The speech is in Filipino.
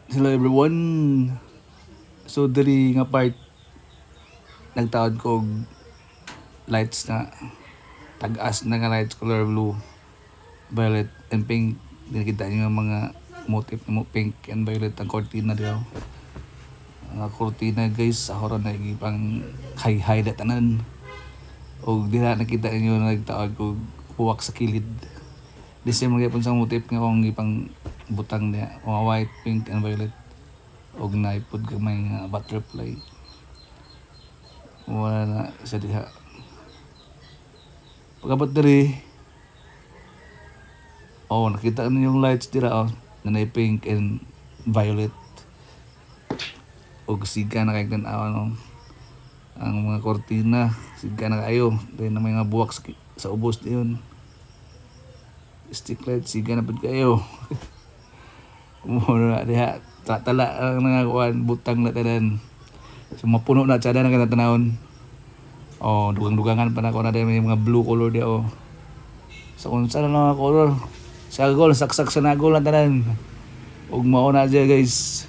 Hello everyone. So diri nga part nagtaod ko og lights na tag-as na nga lights color blue, violet and pink. Dinakita niyo yung mga motif mo pink and violet ang cortina diyo. Ang cortina guys sa horon na pang high da tanan. Og dira nakita niyo na nagtaod ko huwak sa kilid. Disi mga pun sa motif nga kung ipang butang niya, mga white, pink, and violet. Og naipod gamay nga butterfly. Wala na sa diha. Pagkabot diri, nakita niyo yung lights dira na pink and violet. Og siga na kay tan-aw ang mga kortina, siga na kayo. Dahil na may mga buwak sa ubos diyon. Stick light, siga na pud kayo. Muna diha tala ang nangakuan butang na tanan. So mapuno na tsada na kanatanawon. Dugang-dugangan pa na ko na may mga blue color di sa unsa na mga color. Sa gol saksak sa nagol na tanan. Ug mao na diya guys.